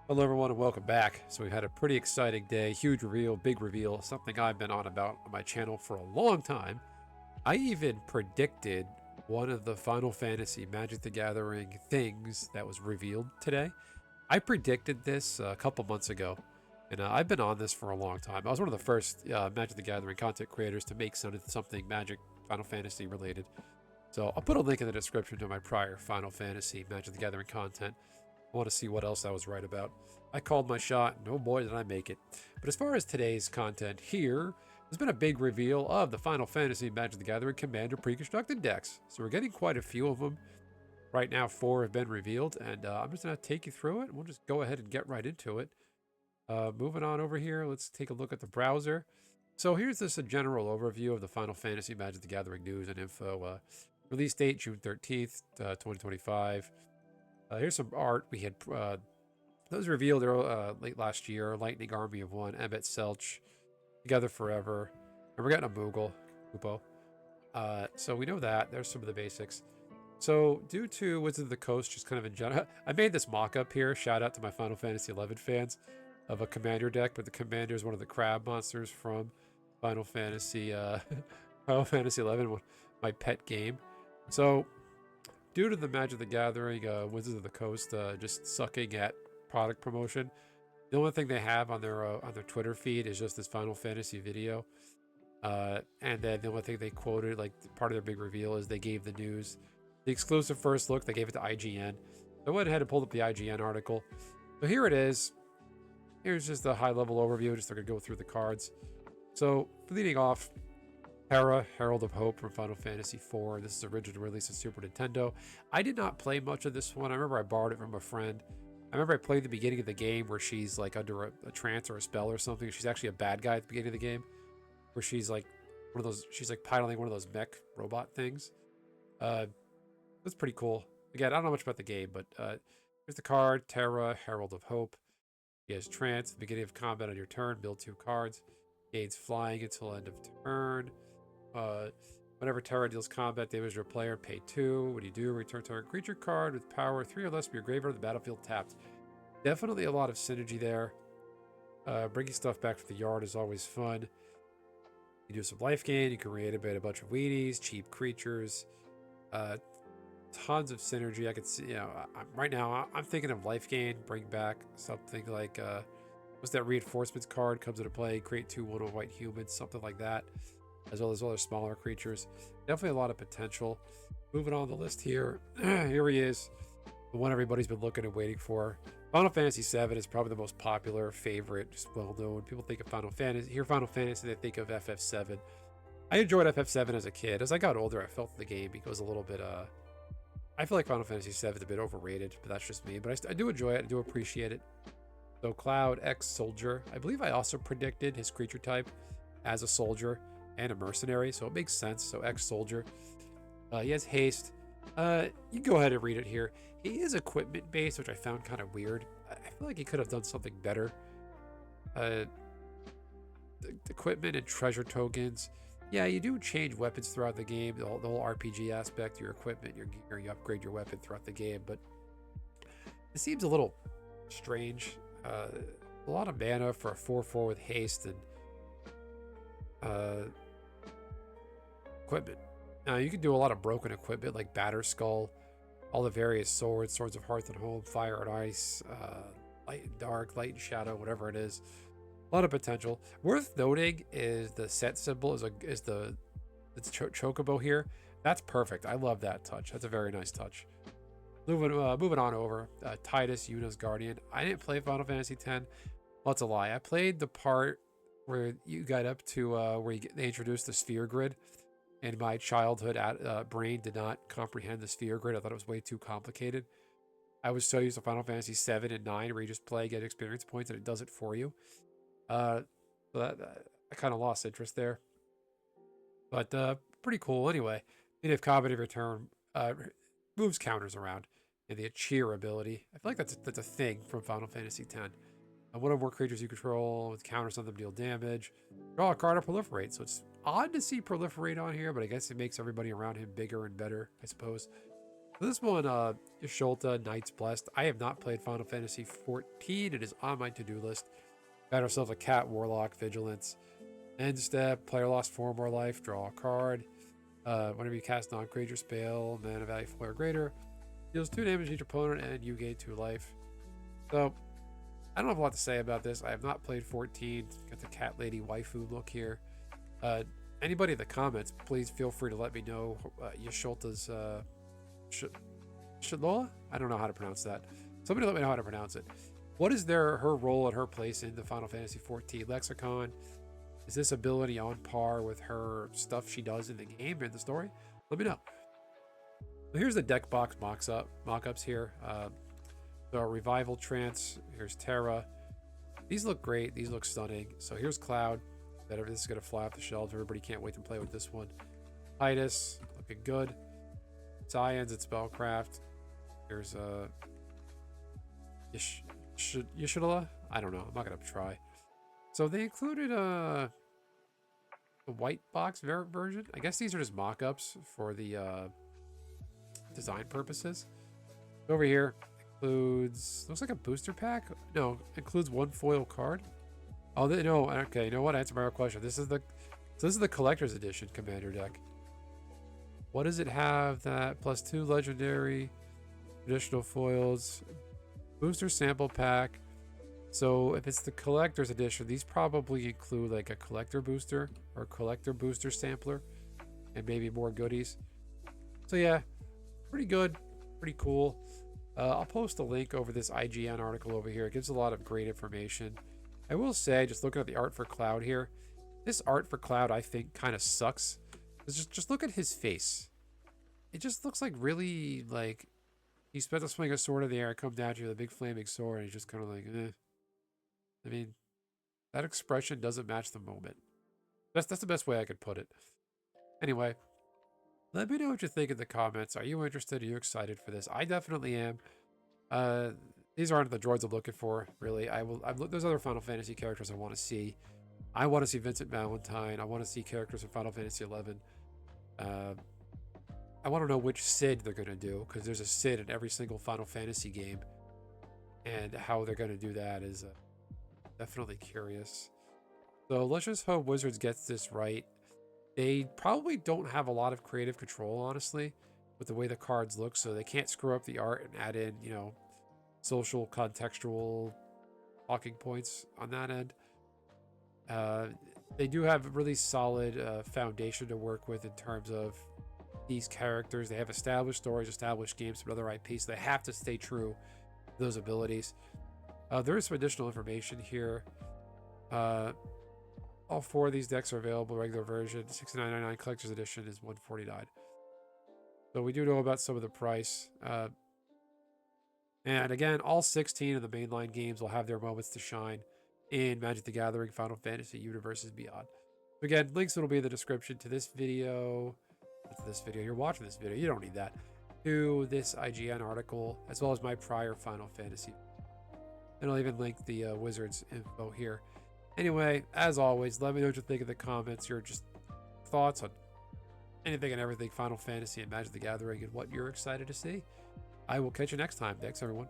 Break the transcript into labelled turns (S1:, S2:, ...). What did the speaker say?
S1: Hello, everyone, and welcome back. So we had a pretty exciting day, huge reveal, big reveal, something I've been on about on my channel for a long time. I even predicted one of the Final Fantasy Magic the Gathering things that was revealed today. I predicted this a couple months ago, and I've been on this for a long time. I was one of the first Magic the Gathering content creators to make something Magic Final Fantasy related. So I'll put a link in the description to my prior Final Fantasy Magic the Gathering content. I want to see what else I was right about. I called my shot, and oh boy, did I make it. But as far as today's content here, there's been a big reveal of the Final Fantasy Magic the Gathering Commander pre-constructed decks. So we're getting quite a few of them. Right now, 4 have been revealed, and I'm just going to take you through it. We'll just go ahead and get right into it. Moving on over here, let's take a look at the browser. So here's just a general overview of the Final Fantasy Magic the Gathering news and info. Release date, June 13th, 2025. Here's some art. We had those revealed late last year. Lightning Army of One, Emmett Selch, Together Forever, and we're getting a Moogle, Kupo. So we know that. There's some of the basics. So due to Wizards of the Coast, just kind of in general, I made this mock-up here. Shout out to my Final Fantasy XI fans of a Commander deck, but the Commander is one of the crab monsters from Final Fantasy, Final Fantasy XI, my pet game. So due to the Magic the Gathering, Wizards of the Coast just sucking at product promotion, the only thing they have on their Twitter feed is just this Final Fantasy video. And then the only thing they quoted, like part of their big reveal, is they gave the news, the exclusive first look. They gave it to IGN. So I went ahead and pulled up the IGN article. So here it is. Here's just a high-level overview. Just going to go through the cards. So leading off, Terra, Herald of Hope from Final Fantasy IV. This is original release of Super Nintendo. I did not play much of this one. I remember I borrowed it from a friend. I remember I played the beginning of the game where she's like under a trance or a spell or something. She's actually a bad guy at the beginning of the game, where she's like she's like piloting one of those mech robot things. That's pretty cool. Again, I don't know much about the game, but here's the card, Terra, Herald of Hope. He has trance. At the beginning of combat on your turn, build 2 cards. Gains flying until end of turn. Whenever Terra deals combat damage to a player, pay 2. What do you do? Return target creature card with power 3 or less from your graveyard to the battlefield tapped. Definitely a lot of synergy there. Bringing stuff back from the yard is always fun. You do some life gain. You can reanimate a bunch of weenies, cheap creatures. Tons of synergy. I could see, right now I'm thinking of life gain. Bring back something like, what's that reinforcements card? Comes into play. Create 2 1 white humans, something like that, as well as other smaller creatures. Definitely a lot of potential. Moving on the list here. Here he is, the one everybody's been looking and waiting for. Final Fantasy VII is probably the most popular, favorite, just well known. People think of Final Fantasy, they think of FF7. I enjoyed FF7 as a kid. As I got older, I felt the game because a little bit, I feel like Final Fantasy VII is a bit overrated, but that's just me. But I do enjoy it. I do appreciate it. So Cloud, ex-soldier. I believe I also predicted his creature type as a soldier and a mercenary, so it makes sense. So ex-soldier. He has haste. You can go ahead and read it here. He is equipment based, which I found kind of weird. I feel like he could have done something better. The equipment and treasure tokens. Yeah, you do change weapons throughout the game. The whole RPG aspect, your equipment, your gear, you upgrade your weapon throughout the game. But it seems a little strange. A lot of mana for a 4/4 with haste and equipment. Now, you can do a lot of broken equipment like Batter Skull, all the various swords, Swords of Hearth and Home, Fire and Ice, Light and Dark, Light and Shadow, whatever it is. A lot of potential. Worth noting is the set symbol is the chocobo here. That's perfect. I love that touch. That's a very nice touch. Moving on over. Tidus, Yuna's Guardian. I didn't play Final Fantasy X. Well, that's a lie. I played the part where you got up to where they introduced the sphere grid. And my childhood brain did not comprehend the sphere grid. I thought it was way too complicated. I was so used to Final Fantasy 7 and 9 where you just play, get experience points, and it does it for you. So I kind of lost interest there. But pretty cool anyway. Native combat in return moves counters around. And the cheer ability. I feel like that's a thing from Final Fantasy X. One or more creatures you control with counters on them deal damage. Draw a card to proliferate. So it's odd to see proliferate on here, but I guess it makes everybody around him bigger and better, I suppose. This one, Yasholta, Knights Blessed. I have not played Final Fantasy 14. It is on my to-do list. Got ourselves a Cat, Warlock, Vigilance. End step, player lost 4 more life, draw a card. Whenever you cast non-creature spell, mana value 4 or greater, deals 2 damage to each opponent, and you gain 2 life. So, I don't have a lot to say about this. I have not played 14. Got the cat lady waifu look here. Anybody in the comments, please feel free to let me know Yasholta's Shalola? I don't know how to pronounce that. Somebody let me know how to pronounce it. What is her role and her place in the Final Fantasy 14 lexicon? Is this ability on par with her stuff she does in the game, in the story? Let me know. So here's the deck box mock-ups here. So Revival Trance, here's Terra. These look great. These look stunning. So here's Cloud. This is going to fly off the shelves. Everybody can't wait to play with this one. Tidus, looking good. Science and Spellcraft. Here's Yashidala. I don't know. I'm not going to try. So they included the white box version. I guess these are just mock-ups for the design purposes. Over here includes, looks like a booster pack. No, includes 1 foil card. Oh, no. Okay, you know what? Answer my question. This is the collector's edition commander deck. What does it have? That +2 legendary, traditional foils, booster sample pack. So if it's the collector's edition, these probably include like a collector booster or collector booster sampler and maybe more goodies. So yeah, pretty good, pretty cool. I'll post a link over this IGN article over here. It gives a lot of great information. I will say, just looking at the art for Cloud here, this art for Cloud I think kind of sucks. Just look at his face. It just looks like really like he's about to swing a sword in the air, come down to you with a big flaming sword, and he's just kind of like, eh. I mean, that expression doesn't match the moment. That's the best way I could put it. Anyway, let me know what you think in the comments. Are you interested? Are you excited for this? I definitely am. These aren't the droids I'm looking for, really. There's other Final Fantasy characters I want to see. I want to see Vincent Valentine. I want to see characters from Final Fantasy 11. I want to know which Cid they're going to do, because there's a Cid in every single Final Fantasy game. And how they're going to do that is definitely curious. So let's just hope Wizards gets this right. They probably don't have a lot of creative control, honestly, with the way the cards look, so they can't screw up the art and add in, social, contextual talking points on that end. They do have a really solid foundation to work with in terms of these characters. They have established stories, established games from other IPs, so they have to stay true to those abilities. There is some additional information here. All 4 of these decks are available, regular version, $69.99, collector's edition is $149. So we do know about some of the price. And again, all 16 of the mainline games will have their moments to shine in Magic the Gathering, Final Fantasy universes beyond. So again, links will be in the description to this video. To this video, you're watching this video, you don't need that. To this IGN article, as well as my prior Final Fantasy. And I'll even link the Wizards info here. Anyway, as always, let me know what you think in the comments. Your just thoughts on anything and everything Final Fantasy and Magic the Gathering and what you're excited to see. I will catch you next time. Thanks, everyone.